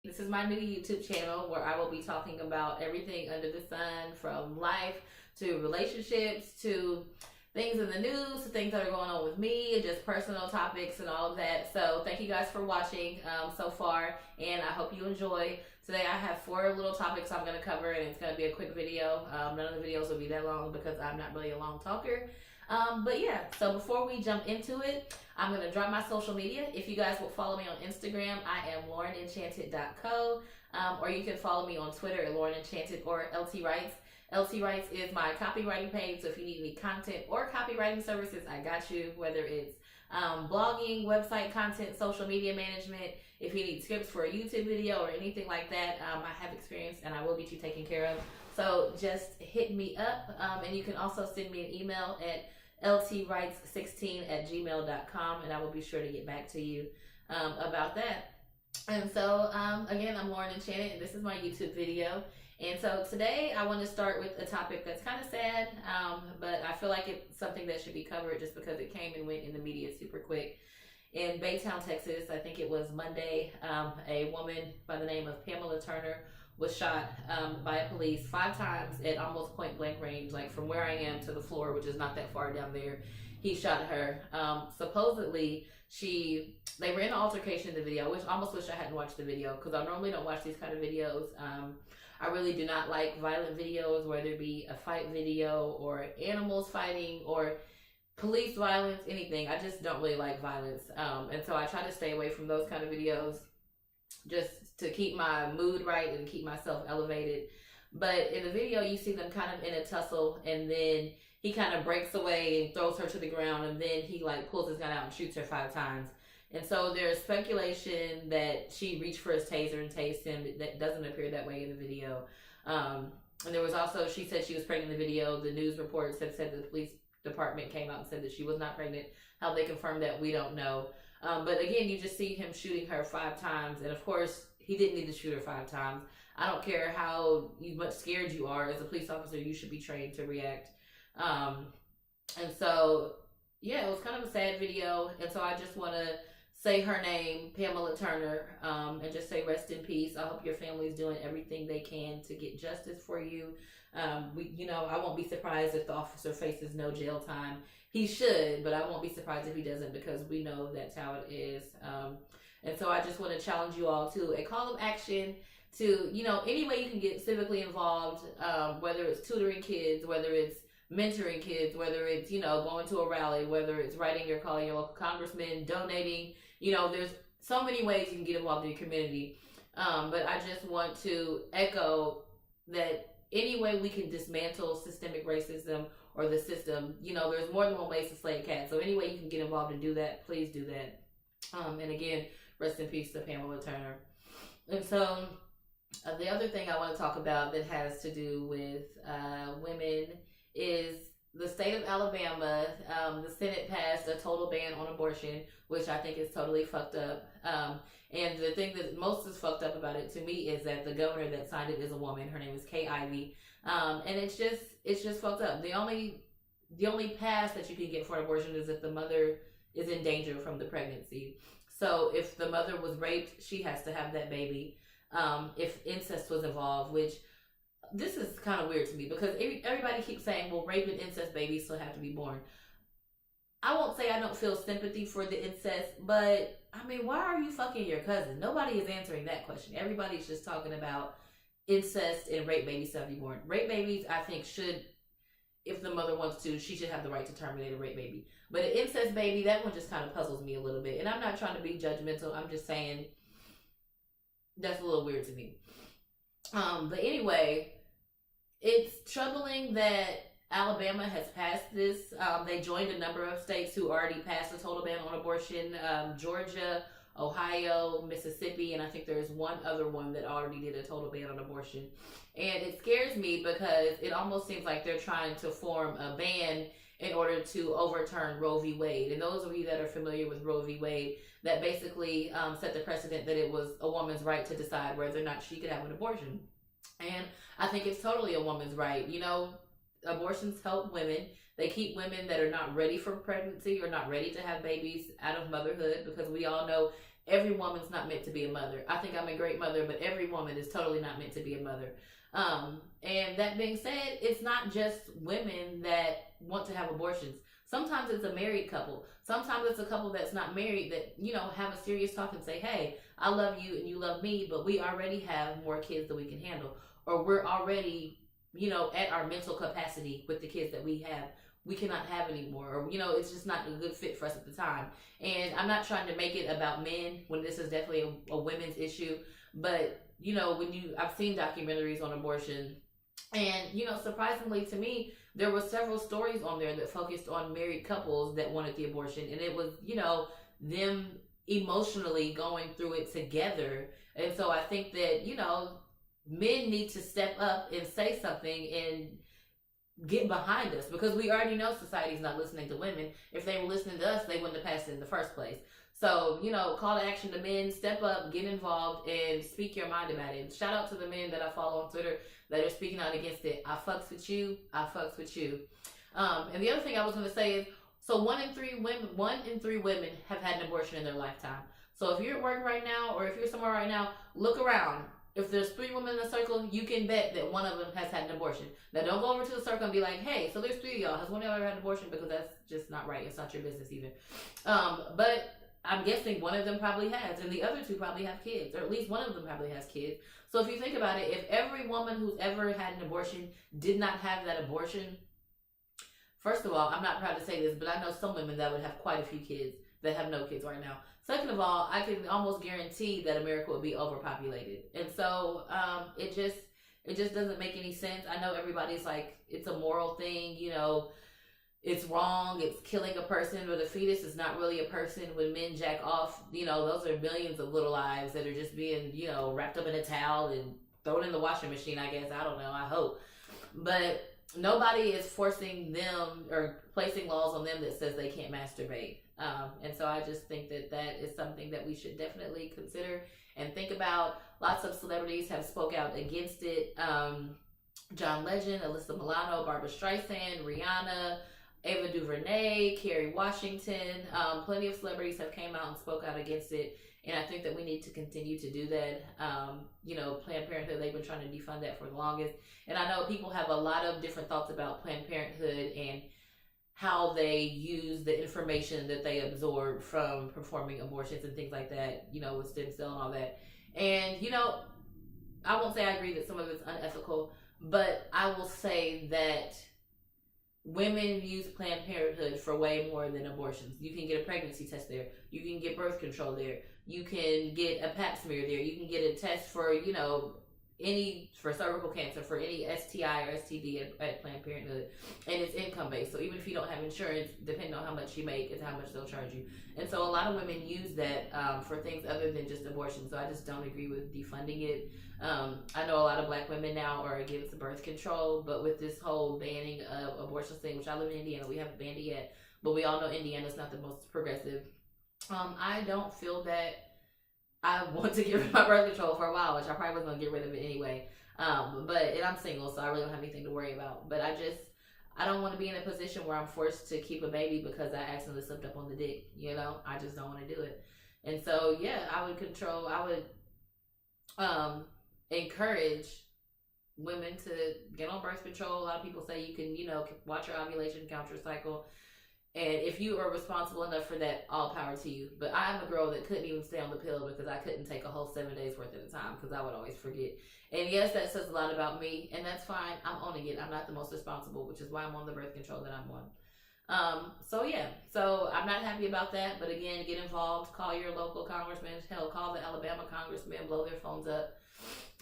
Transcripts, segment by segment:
This is my new YouTube channel where I will be talking about everything under the sun, from life to relationships to things in the news to things that are going on with me and just personal topics and all of that. So thank you guys for watching so far, and I hope you enjoy. Today I have 4 little topics I'm going to cover, and it's going to be a quick video. None of the videos will be that long because I'm not really a long talker. But yeah, so before we jump into it, I'm going to drop my social media. If you guys will follow me on Instagram, I am laurenenchanted.co, or you can follow me on Twitter at laurenenchanted or LT Writes. LT Writes is my copywriting page, so if you need any content or copywriting services, I got you, whether it's blogging, website content, social media management. If you need scripts for a YouTube video or anything like that, I have experience and I will get you taken care of. So just hit me up, and you can also send me an email at ltwrites16@gmail.com, and I will be sure to get back to you about that. And so, again, I'm Lauren Enchanted, and this is my YouTube video. And so today I want to start with a topic that's kind of sad, but I feel like it's something that should be covered just because it came and went in the media super quick. In Baytown, Texas, I think it was Monday, a woman by the name of Pamela Turner was shot by a police 5 times at almost point blank range, like from where I am to the floor, which is not that far down there. He shot her. Supposedly, they ran an altercation in the video, which I almost wish I hadn't watched the video because I normally don't watch these kind of videos. I really do not like violent videos, whether it be a fight video or animals fighting or police violence, anything. I just don't really like violence. And so I try to stay away from those kind of videos just to keep my mood right and keep myself elevated. But in the video, you see them kind of in a tussle, and then he kind of breaks away and throws her to the ground, and then he like pulls his gun out and shoots her 5 times. And so there's speculation that she reached for his taser and tased him. That doesn't appear that way in the video. And there was also, she said she was pregnant in the video. The news reports have said that the police department came out and said that she was not pregnant. How they confirmed that, we don't know. But again, you just see him shooting her 5 times. And of course, he didn't need to shoot her 5 times. I don't care how much scared you are. As a police officer, you should be trained to react. And so, yeah, it was kind of a sad video. And so I just want to say her name, Pamela Turner, and just say rest in peace. I hope your family is doing everything they can to get justice for you. I won't be surprised if the officer faces no jail time. He should, but I won't be surprised if he doesn't, because we know that's how it is. And so I just want to challenge you all to a call of action to, any way you can get civically involved, whether it's tutoring kids, whether it's mentoring kids, whether it's, going to a rally, whether it's writing your call, your local congressman, donating. There's so many ways you can get involved in your community. But I just want to echo that any way we can dismantle systemic racism or the system, there's more than one way to slay a cat. So any way you can get involved and do that, please do that. And again, rest in peace to Pamela Turner. And so the other thing I want to talk about that has to do with women is the state of Alabama. The Senate passed a total ban on abortion, which I think is totally fucked up. And the thing that most is fucked up about it to me is that the governor that signed it is a woman. Her name is Kay Ivey. And it's just fucked up. The only pass that you can get for an abortion is if the mother is in danger from the pregnancy. So if the mother was raped, she has to have that baby. If incest was involved, which this is kind of weird to me because everybody keeps saying, well, rape and incest babies still have to be born. I won't say I don't feel sympathy for the incest, but I mean, why are you fucking your cousin? Nobody is answering that question. Everybody's just talking about incest and rape babies to be born. Rape babies, I think, should, if the mother wants to, she should have the right to terminate a rape baby. But an incest baby, that one just kind of puzzles me a little bit. And I'm not trying to be judgmental. I'm just saying that's a little weird to me. But anyway, it's troubling that Alabama has passed this. They joined a number of states who already passed a total ban on abortion. Georgia, Ohio, Mississippi, and I think there's one other one that already did a total ban on abortion. And it scares me because it almost seems like they're trying to form a ban in order to overturn Roe v. Wade. And those of you that are familiar with Roe v. Wade, that basically set the precedent that it was a woman's right to decide whether or not she could have an abortion. And I think it's totally a woman's right. Abortions help women. They keep women that are not ready for pregnancy or not ready to have babies out of motherhood, because we all know every woman's not meant to be a mother. I think I'm a great mother, but every woman is totally not meant to be a mother. And that being said, it's not just women that want to have abortions. Sometimes it's a married couple. Sometimes it's a couple that's not married that, have a serious talk and say, hey, I love you and you love me, but we already have more kids than we can handle. Or we're already, at our mental capacity with the kids that we have. We cannot have anymore. Or, it's just not a good fit for us at the time. And I'm not trying to make it about men when this is definitely a women's issue. But, I've seen documentaries on abortion. And, surprisingly to me, there were several stories on there that focused on married couples that wanted the abortion. And it was, them emotionally going through it together. And so I think that, men need to step up and say something and get behind us, because we already know society's not listening to women. If they were listening to us, they wouldn't have passed it in the first place. So, call to action to men, step up, get involved, and speak your mind about it. Shout out to the men that I follow on Twitter that are speaking out against it. I fucks with you. I fucks with you. And the other thing I was going to say is, so 1 in 3 women have had an abortion in their lifetime. So if you're at work right now, or if you're somewhere right now, look around. If there's 3 women in a circle, you can bet that one of them has had an abortion. Now, don't go over to the circle and be like, hey, so there's 3 of y'all. Has one of y'all ever had an abortion? Because that's just not right. It's not your business even. But I'm guessing one of them probably has, and the other 2 probably have kids, or at least one of them probably has kids. So if you think about it, if every woman who's ever had an abortion did not have that abortion, first of all, I'm not proud to say this, but I know some women that would have quite a few kids that have no kids right now. Second of all, I can almost guarantee that America would be overpopulated. And so it just doesn't make any sense. I know everybody's like, it's a moral thing, it's wrong, it's killing a person, but a fetus is not really a person. When men jack off, those are millions of little lives that are just being, wrapped up in a towel and thrown in the washing machine, I guess. I don't know, I hope. But nobody is forcing them or placing laws on them that says they can't masturbate. And so I just think that is something that we should definitely consider and think about. Lots of celebrities have spoke out against it. John Legend, Alyssa Milano, Barbara Streisand, Rihanna, Ava DuVernay, Kerry Washington. Plenty of celebrities have came out and spoke out against it. And I think that we need to continue to do that. Planned Parenthood, they've been trying to defund that for the longest. And I know people have a lot of different thoughts about Planned Parenthood and how they use the information that they absorb from performing abortions and things like that, with stem cell and all that. And, I won't say I agree that some of it's unethical, but I will say that women use Planned Parenthood for way more than abortions. You can get a pregnancy test there. You can get birth control there. You can get a pap smear there. You can get a test for, for cervical cancer, for any STI or STD at Planned Parenthood, and it's income based. So even if you don't have insurance, depending on how much you make is how much they'll charge you. And so a lot of women use that for things other than just abortion. So I just don't agree with defunding it. I know a lot of Black women now are against birth control, but with this whole banning of abortion thing, which I live in Indiana, we haven't banned it yet, but we all know Indiana's not the most progressive. I don't feel that I want to get rid of my birth control for a while, which I probably wasn't going to get rid of it anyway. And I'm single, so I really don't have anything to worry about. But I don't want to be in a position where I'm forced to keep a baby because I accidentally slipped up on the dick. I just don't want to do it. And so, yeah, I would encourage women to get on birth control. A lot of people say you can, watch your ovulation, count your cycle. And if you are responsible enough for that, all power to you. But I'm a girl that couldn't even stay on the pill because I couldn't take a whole 7 days worth at a time because I would always forget. And yes, that says a lot about me, and that's fine. I'm owning it. I'm not the most responsible, which is why I'm on the birth control that I'm on. So I'm not happy about that. But again, get involved. Call your local congressman. Hell, call the Alabama congressman. Blow their phones up.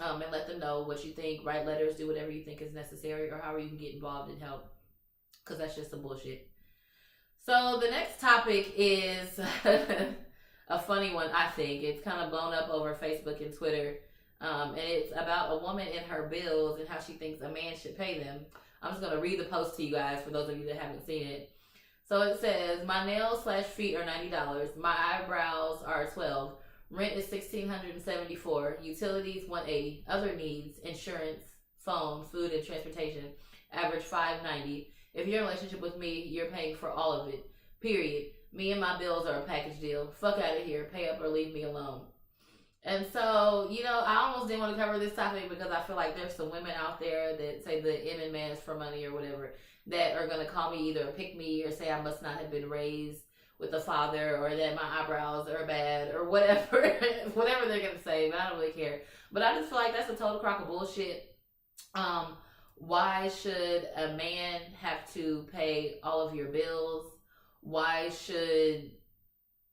And let them know what you think. Write letters. Do whatever you think is necessary, or however you can get involved and help. Because that's just some bullshit. So the next topic is a funny one, I think. It's kind of blown up over Facebook and Twitter. And it's about a woman and her bills and how she thinks a man should pay them. I'm just going to read the post to you guys for those of you that haven't seen it. So it says, my nails/feet are $90. My eyebrows are $12. Rent is $1,674. Utilities $180. Other needs, insurance, phone, food, and transportation, average $590. If you're in a relationship with me, you're paying for all of it. Period. Me and my bills are a package deal. Fuck out of here. Pay up or leave me alone. And so, I almost didn't want to cover this topic because I feel like there's some women out there that say the M and man is for money or whatever that are going to call me either a pick me or say I must not have been raised with a father or that my eyebrows are bad or whatever, whatever they're going to say, but I don't really care. But I just feel like that's a total crock of bullshit. Why should a man have to pay all of your bills? Why should,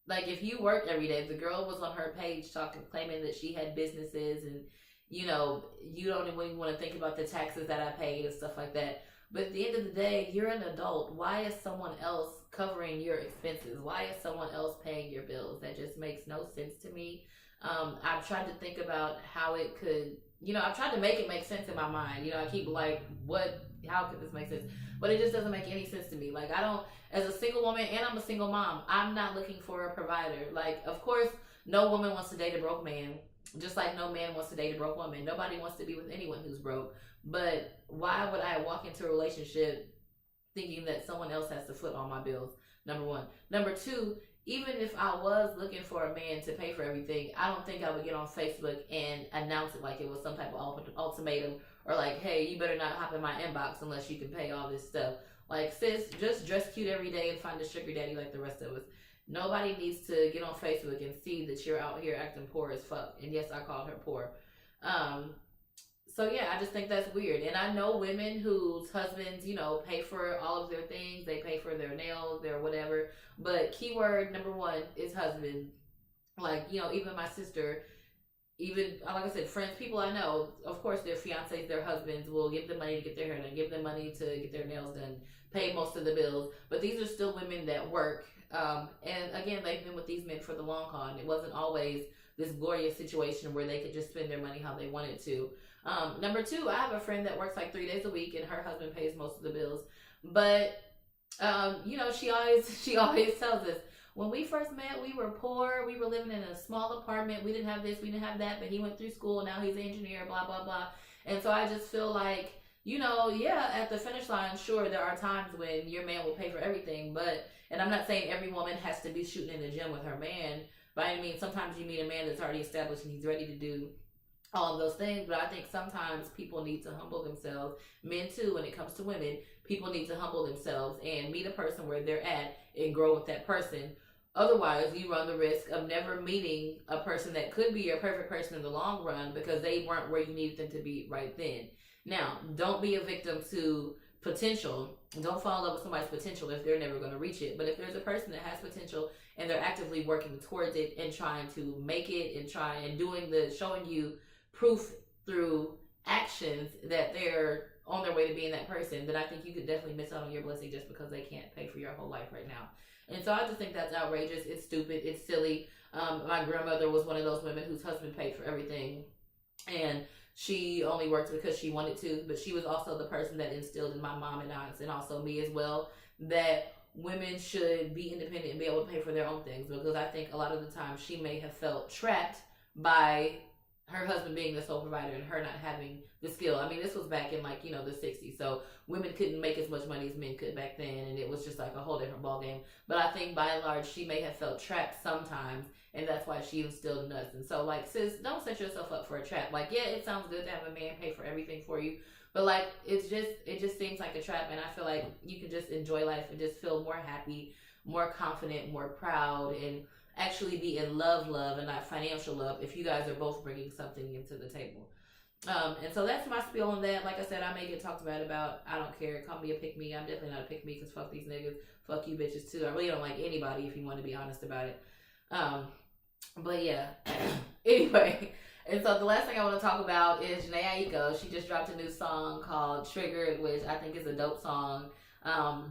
like, if you work every day, the girl was on her page claiming that she had businesses and, you don't even want to think about the taxes that I paid and stuff like that. But at the end of the day, you're an adult. Why is someone else covering your expenses? Why is someone else paying your bills? That just makes no sense to me. I've tried to think about how it could, I've tried to make it make sense in my mind. I keep like, how could this make sense? But it just doesn't make any sense to me. Like, I don't, as a single woman, and I'm a single mom, I'm not looking for a provider. Like, of course, no woman wants to date a broke man, just like no man wants to date a broke woman. Nobody wants to be with anyone who's broke. But why would I walk into a relationship thinking that someone else has to foot on my bills? Number one. Number two, even if I was looking for a man to pay for everything, I don't think I would get on Facebook and announce it like it was some type of ultimatum or like, hey, you better not hop in my inbox unless you can pay all this stuff. Like, sis, just dress cute every day and find a sugar daddy like the rest of us. Nobody needs to get on Facebook and see that you're out here acting poor as fuck. And yes, I called her poor. So yeah, I just think that's weird. And I know women whose husbands, pay for all of their things. They pay for their nails, their whatever. But keyword number one is husband. Like, even my sister, even, like I said, friends, people I know, of course, their fiancés, their husbands will give them money to get their hair done, give them money to get their nails done, pay most of the bills. But these are still women that work. And again, they've been with these men for the long haul. And it wasn't always this glorious situation where they could just spend their money how they wanted to. Number two, I have a friend that works like 3 days a week and her husband pays most of the bills. But, she always tells us, when we first met, we were poor. We were living in a small apartment. We didn't have this, we didn't have that, but he went through school. Now he's an engineer, blah, blah, blah. And so I just feel like, at the finish line, sure, there are times when your man will pay for everything. And I'm not saying every woman has to be shooting in the gym with her man. By any means, sometimes you meet a man that's already established and he's ready to do all of those things. But I think sometimes people need to humble themselves. Men too, when it comes to women, people need to humble themselves and meet a person where they're at and grow with that person. Otherwise, you run the risk of never meeting a person that could be your perfect person in the long run because they weren't where you needed them to be right then. Now, don't be a victim to potential. Don't fall in love with somebody's potential if they're never going to reach it. But if there's a person that has potential and they're actively working towards it and trying to make it and showing you proof through actions that they're on their way to being that person, then I think you could definitely miss out on your blessing just because they can't pay for your whole life right now. And so I just think that's outrageous. It's stupid. It's silly. My grandmother was one of those women whose husband paid for everything. And she only worked because she wanted to. But she was also the person that instilled in my mom and aunts and also me as well that women should be independent and be able to pay for their own things. Because I think a lot of the time she may have felt trapped by her husband being the sole provider and her not having the skill. I mean, this was back in the 60s. So women couldn't make as much money as men could back then. And it was just like a whole different ballgame. But I think by and large, she may have felt trapped sometimes. And that's why she instilled in us. And so sis, don't set yourself up for a trap. Yeah, it sounds good to have a man pay for everything for you. But it just seems like a trap. And I feel like you can just enjoy life and just feel more happy, more confident, more proud, and actually be in love and not financial love if you guys are both bringing something into the table. And so that's my spiel on that. Like I said, I may get talked about. I don't care. Call me a pick me. I'm definitely not a pick me because fuck these niggas. Fuck you bitches too. I really don't like anybody if you want to be honest about it. But yeah. Anyway. And so the last thing I want to talk about is Jhene Aiko. She just dropped a new song called Triggered, which I think is a dope song.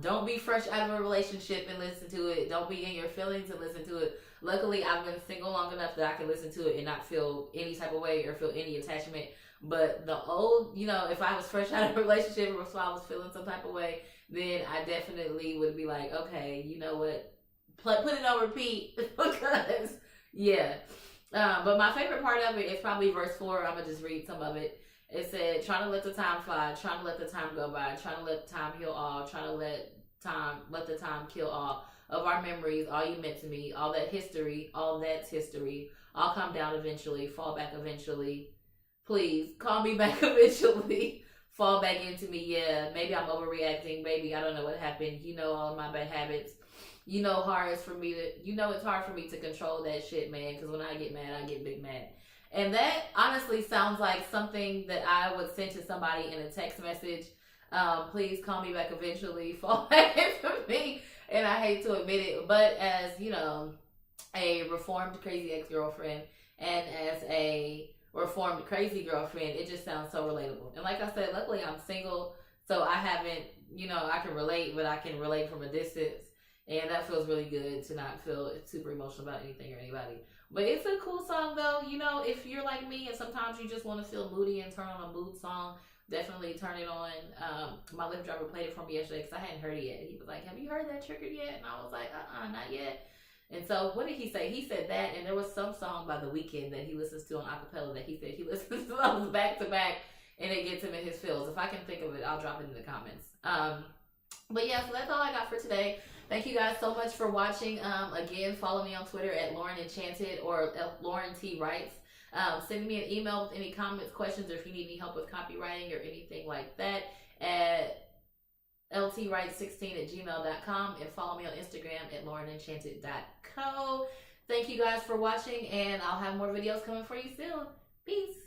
Don't be fresh out of a relationship and listen to it. Don't be in your feelings and listen to it. Luckily, I've been single long enough that I can listen to it and not feel any type of way or feel any attachment. But the old, if I was fresh out of a relationship or if I was feeling some type of way, then I definitely would be like, okay, you know what? Put it on repeat because, yeah. But my favorite part of it is probably verse 4. I'm going to just read some of it. It said, trying to let the time fly, trying to let the time go by, trying to let time heal all, trying to let the time kill all. of our memories, all you meant to me, all that history, all that's history. I'll come down eventually, fall back eventually. Please call me back eventually. Fall back into me. Yeah, maybe I'm overreacting. Maybe I don't know what happened. You know all of my bad habits. You know it's hard for me to control that shit, man. Because when I get mad, I get big mad. And that honestly sounds like something that I would send to somebody in a text message. Please call me back eventually. Fall back into me. And I hate to admit it, but as you know, a reformed crazy ex-girlfriend and as a reformed crazy girlfriend, it just sounds so relatable. And like I said, luckily I'm single, so I haven't, I can relate, but I can relate from a distance. And that feels really good to not feel super emotional about anything or anybody. But it's a cool song though. If you're like me and sometimes you just want to feel moody and turn on a mood song, definitely turn it on. My Lyft driver played it for me yesterday because I hadn't heard it yet. He was like, "Have you heard that Triggered yet?" And I was like, not yet. And so what did he say? He said that, and there was some song by The Weeknd that he listens to on acapella that he said he listens to those back to back, and it gets him in his feels. If I can think of it, I'll drop it in the comments. But yeah, so that's all I got for today. Thank you guys so much for watching. Again, follow me on Twitter at Lauren Enchanted or Lauren T Writes. Send me an email with any comments, questions, or if you need any help with copywriting or anything like that at ltwrites16@gmail.com, and follow me on Instagram at laurenenchanted.co. Thank you guys for watching, and I'll have more videos coming for you soon. Peace.